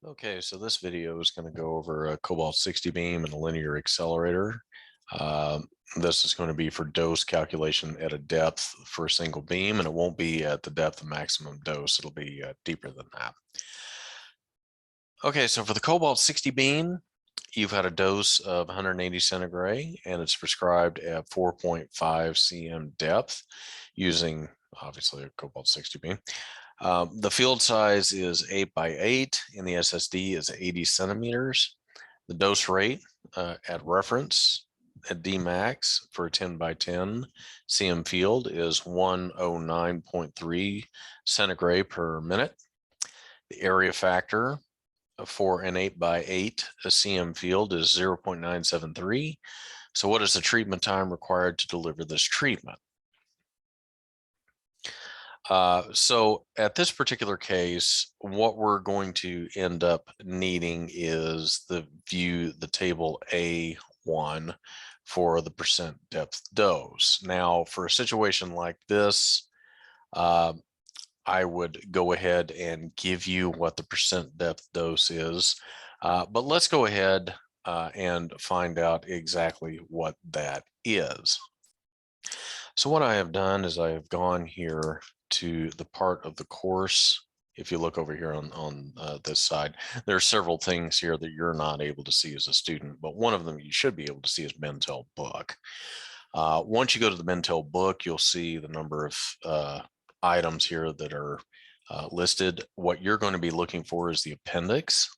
Okay, so this video is going to go over a Cobalt 60 beam and a linear accelerator. This is going to be for dose calculation at a depth for a single beam, and it won't be at the depth of maximum dose. It'll be deeper than that. Okay, so for the Cobalt 60 beam, you've had a dose of 180 centigrade, and it's prescribed at 4.5 cm depth using, obviously, a Cobalt 60 beam. The field size is 8 by 8 and the SSD is 80 centimeters. The dose rate at reference at Dmax for a 10 by 10 cm field is 109.3 centigrade per minute. The area factor for an 8 by 8 cm field is 0.973. So what is the treatment time required to deliver this treatment? So at this particular case, what we're going to end up needing is the table A1 for the percent depth dose. Now, for a situation like this, I would go ahead and give you what the percent depth dose is, but let's go ahead and find out exactly what that is. So what I have done is I have gone here to the part of the course. If you look over here on this side, there are several things here that you're not able to see as a student, but one of them you should be able to see is Bentel book. Once you go to the Bentel book, you'll see the number of items here that are listed. What you're going to be looking for is the appendix.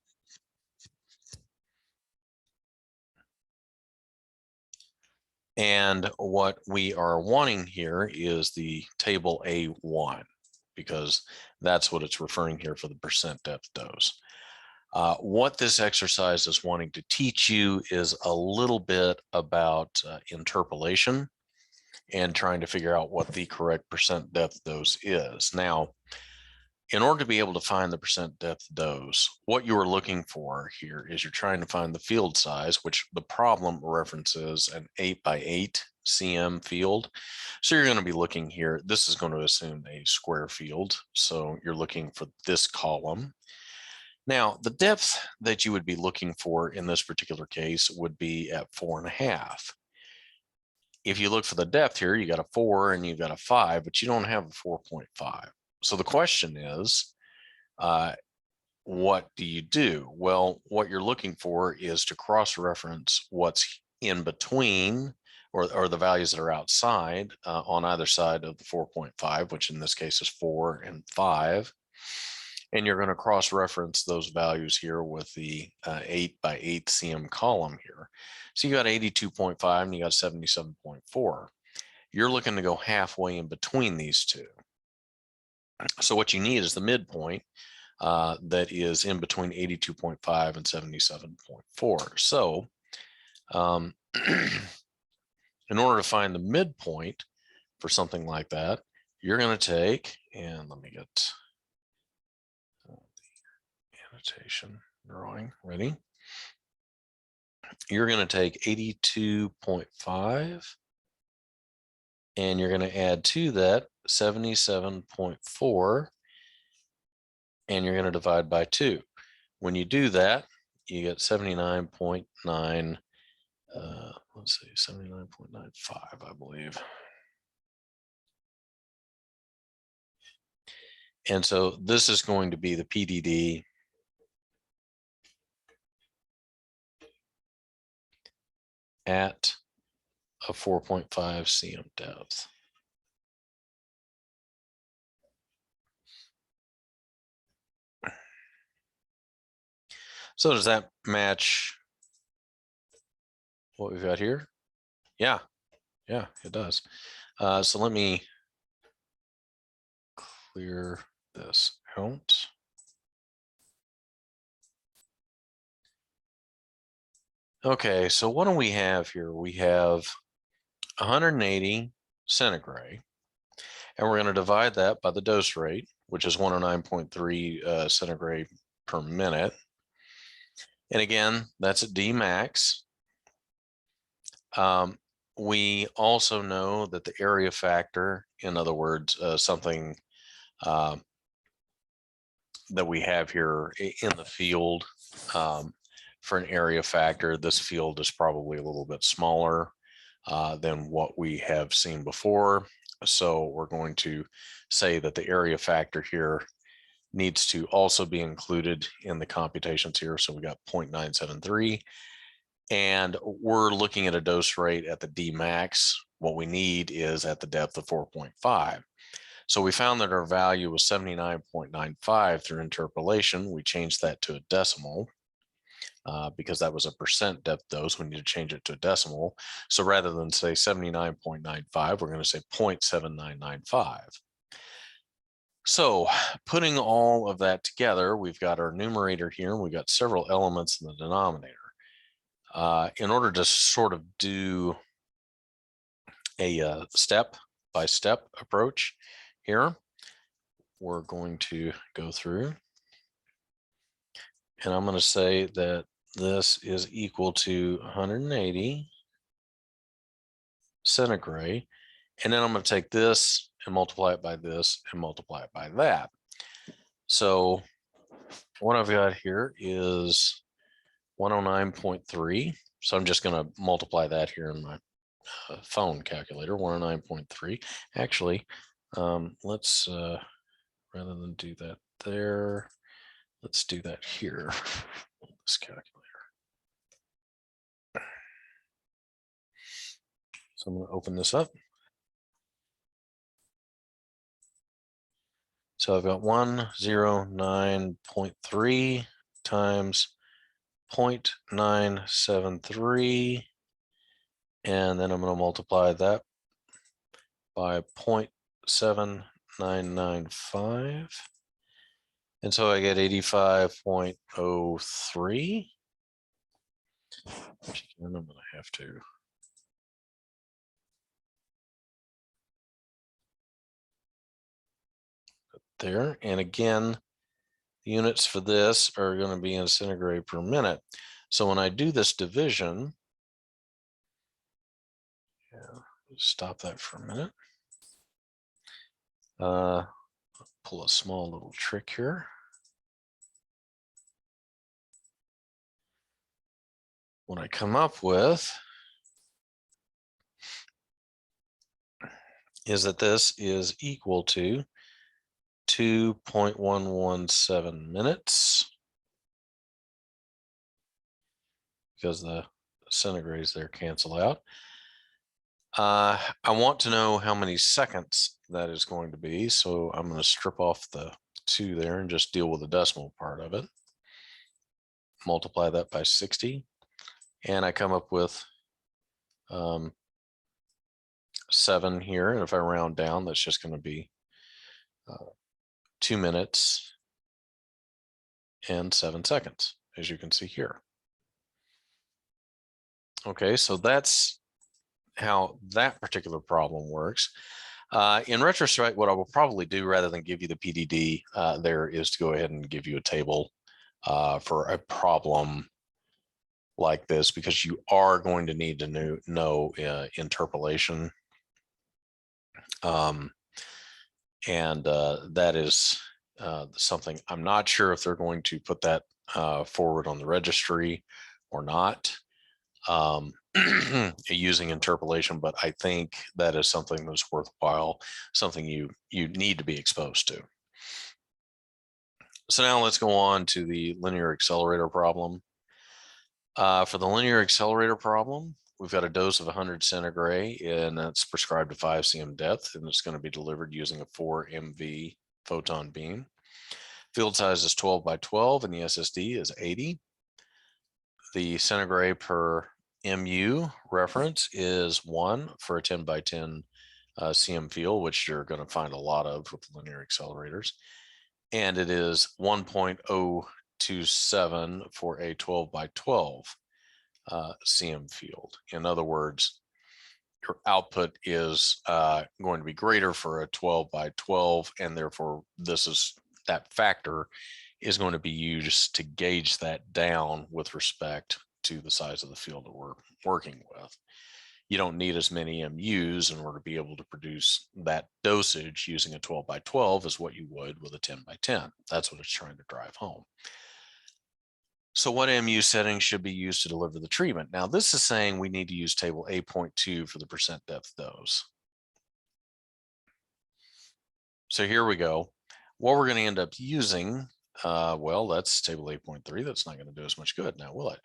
And what we are wanting here is the table A1, because that's what it's referring here for the percent depth dose. What this exercise is wanting to teach you is a little bit about interpolation and trying to figure out what the correct percent depth dose is. Now, in order to be able to find the percent depth dose, what you are looking for here is you're trying to find the field size, which the problem references an 8 by 8 cm field. So you're going to be looking here. This is going to assume a square field. So you're looking for this column. Now, the depth that you would be looking for in this particular case would be at 4.5. If you look for the depth here, you got a 4 and you've got a 5, but you don't have a 4.5. So the question is, what do you do? Well, what you're looking for is to cross-reference what's in between or the values that are outside on either side of the 4.5, which in this case is 4 and 5. And you're going to cross-reference those values here with the 8 by 8 cm column here. So you got 82.5 and you got 77.4. You're looking to go halfway in between these two. So what you need is the midpoint that is in between 82.5 and 77.4. So in order to find the midpoint for something like that, you're going to take, and let me get the annotation drawing ready. You're going to take 82.5 and you're going to add to that 77.4 and you're going to divide by 2. When you do that, you get 79.9, let's see, 79.95, I believe. And so this is going to be the PDD at a 4.5 cm depth. So does that match what we've got here? Yeah, it does. So let me clear this out. Okay, so what do we have here? We have 180 centigrade, and we're going to divide that by the dose rate, which is 109.3 centigrade per minute. And again, that's at Dmax. We also know that the area factor, in other words, something that we have here in the field for an area factor. This field is probably a little bit smaller than what we have seen before. So we're going to say that the area factor here needs to also be included in the computations here. So we got 0.973. And we're looking at a dose rate at the D max. What we need is at the depth of 4.5. So we found that our value was 79.95 through interpolation. We changed that to a decimal because that was a percent depth dose. We need to change it to a decimal. So rather than say 79.95, we're going to say 0.7995. So putting all of that together, we've got our numerator here, and we've got several elements in the denominator. In order to sort of do a step-by-step approach here, we're going to go through, and I'm going to say that this is equal to 180 centigrade, and then I'm going to take this and multiply it by this and multiply it by that. So what I've got here is 109.3. So I'm just going to multiply that here in my phone calculator, 109.3. Actually, let's, rather than do that there, let's do that here. This calculator. So I'm going to open this up. So I've got 109.3 times 0.973, and then I'm going to multiply that by 0.7995, and so I get 85.03, which again I'm going to have to put there, and again the units for this are going to be in centigrade per minute. So when I do this division, stop that for a minute. Pull a small little trick here. What I come up with is that this is equal to 2.117 minutes, because the centigrades there cancel out. I want to know how many seconds that is going to be, so I'm going to strip off the 2 there and just deal with the decimal part of it. Multiply that by 60, and I come up with 7 here. And if I round down, that's just going to be 2 minutes and 7 seconds, as you can see here. Okay, so that's how that particular problem works. In retrospect, what I will probably do, rather than give you the PDD there, is to go ahead and give you a table for a problem like this, because you are going to need to know interpolation. And that is something I'm not sure if they're going to put that forward on the registry or not, using interpolation, but I think that is something that's worthwhile, something you need to be exposed to. So now let's go on to the linear accelerator problem. For the linear accelerator problem, we've got a dose of 100 centigrade, and that's prescribed to 5 cm depth, and it's going to be delivered using a 4 MV photon beam. Field size is 12 by 12, and the SSD is 80. The centigrade per MU reference is 1 for a 10 by 10 cm field, which you're going to find a lot of with linear accelerators. And it is 1.027 for a 12 by 12 cm field. In other words, your output is going to be greater for a 12 by 12, and therefore that factor is going to be used to gauge that down with respect to the size of the field that we're working with. you don't need as many MUs in order to be able to produce that dosage using a 12 by 12 as what you would with a 10 by 10. That's what it's trying to drive home. So what MU settings should be used to deliver the treatment? Now this is saying we need to use table 8.2 for the percent depth dose. So here we go. What we're going to end up using, well, that's table 8.3. That's not going to do us much good now, will it?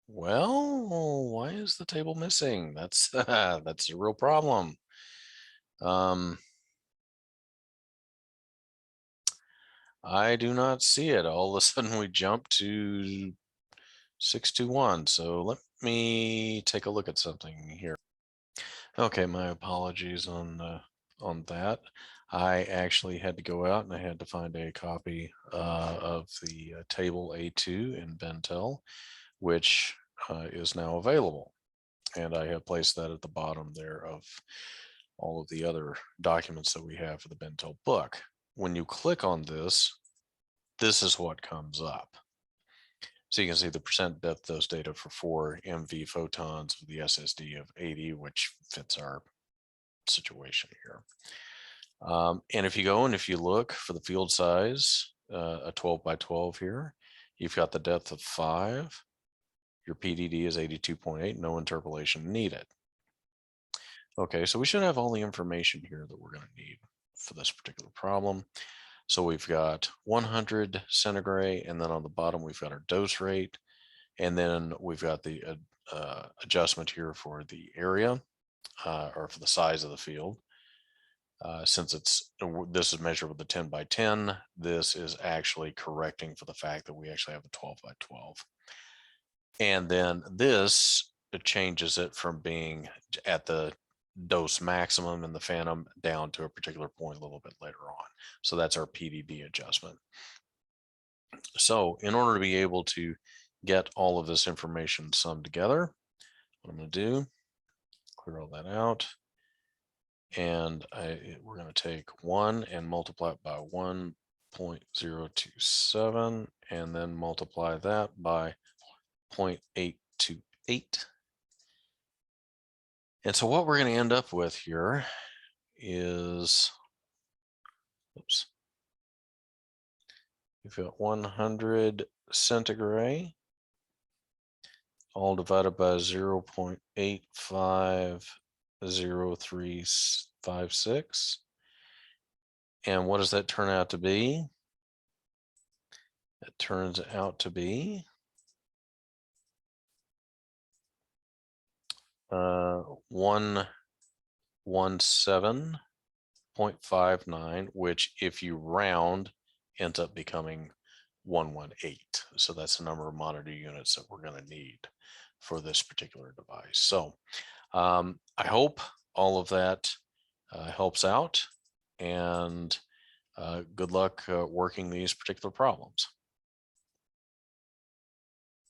Well, why is the table missing? That's that's a real problem. I do not see it. All of a sudden we jump to 621. So let me take a look at something here. Okay, my apologies on that. I actually had to go out and I had to find a copy of the table A2 in Bentel, which is now available. And I have placed that at the bottom there of all of the other documents that we have for the Bentel book. When you click on this, this is what comes up. So you can see the percent depth dose data for 4 MV photons with the SSD of 80, which fits our situation here. And if you go and if you look for the field size, a 12 by 12 here, you've got the depth of 5. Your PDD is 82.8, no interpolation needed. Okay, so we should have all the information here that we're going to need for this particular problem. So we've got 100 centigrade, and then on the bottom we've got our dose rate, and then we've got the adjustment here for the area or for the size of the field. Since this is measured with the 10 by 10, this is actually correcting for the fact that we actually have a 12 by 12. And then this, it changes it from being at the dose maximum in the phantom down to a particular point a little bit later on. So that's our PDD adjustment. So in order to be able to get all of this information summed together, what I'm going to do, clear all that out. And we're going to take 1 and multiply it by 1.027 and then multiply that by 0.828. And so what we're going to end up with here is, oops, we've got 100 centigrade all divided by 0.850356. And what does that turn out to be? It turns out to be 117.59, which if you round ends up becoming 118. So that's the number of monitor units that we're going to need for this particular device. So I hope all of that helps out, and good luck working these particular problems.